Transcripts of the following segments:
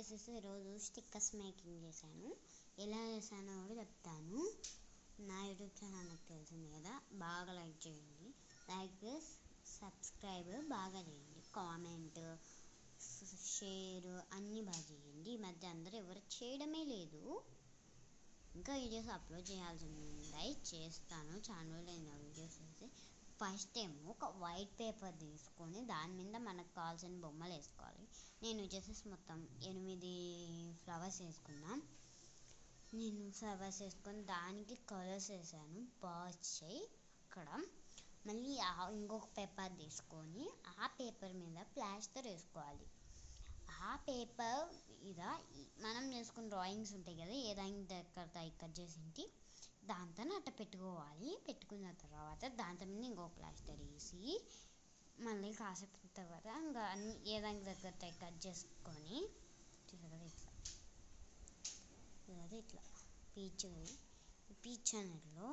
వచ్చేసేసి ఈరోజు stickers making చేశాను. ఎలా చేశానో కూడా చెప్తాను. నా యూట్యూబ్ ఛానల్ నాకు తెలిసింది కదా, బాగా లైక్ చేయండి, లైక్ సబ్స్క్రైబ్ బాగా చేయండి, కామెంట్ షేర్ అన్నీ బాగా చేయండి. ఈ మధ్య అందరూ ఎవరు చేయడమే లేదు. ఇంకా వీడియోస్ అప్లోడ్ చేయాల్సి ఉన్నాయి, చేస్తాను. చాలా రోజులైన వీడియోస్ చేసి. ఫస్ట్ ఏమో ఒక వైట్ పేపర్ తీసుకొని దాని మీద మనకు కావాల్సిన బొమ్మలు వేసుకోవాలి. నేను వచ్చేసి మొత్తం 8 ఫ్లవర్స్ వేసుకున్నా. నేను ఫ్లవర్స్ వేసుకొని దానికి కలర్స్ వేసాను, బాగా వచ్చాయి. అక్కడ మళ్ళీ ఇంకొక పేపర్ తీసుకొని ఆ పేపర్ మీద ప్లాస్టర్ వేసుకోవాలి. ఆ పేపర్ మీద మనం చేసుకున్న డ్రాయింగ్స్ ఉంటాయి కదా, ఏ డ్రాయింగ్ ఇక్కడ చేసింటి దాంతో అట్ట పెట్టుకోవాలి. పెట్టుకున్న తర్వాత దాంతో మీద ఇంకో ప్లాస్టర్ వేసి మళ్ళీ కాసేపు తర్వాత ఇంకా అన్ని ఏ దానికి దగ్గర కట్ చేసుకొని ఇట్లా పీచ్ అనేది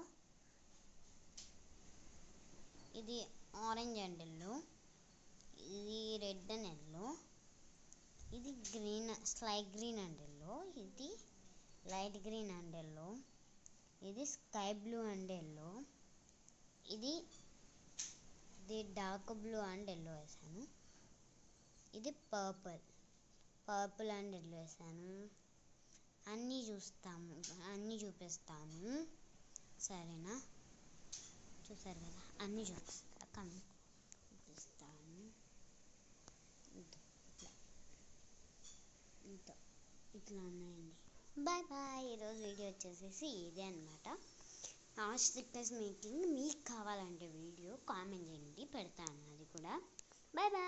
ఇది ఆరెంజ్ అండ్ ఎల్లో, ఇది రెడ్ అండ్ ఎల్లో, ఇది గ్రీన్ స్లై గ్రీన్ అండ్ ఎల్లో, ఇది లైట్ గ్రీన్ అండ్ ఎల్లో, ఇది స్కై బ్లూ అండ్ ఎల్లో, ఇది డార్క్ బ్లూ అండ్ ఎల్లో వేసాను, ఇది పర్పుల్ అండ్ ఎల్లో వేసాను. అన్నీ చూపిస్తాను, సరేనా? చూసారు కదా, అన్నీ చూపిస్తాను. ఇట్లా ఉన్నాయండి. Bye bye. ఈరోజు వీడియో వచ్చేసేసి ఇదే అనమాట. స్టిక్కర్స్ మేకింగ్ మీకు కావాలంటే వీడియో కామెంట్ చేయండి, పెడతాను అది కూడా. Bye bye.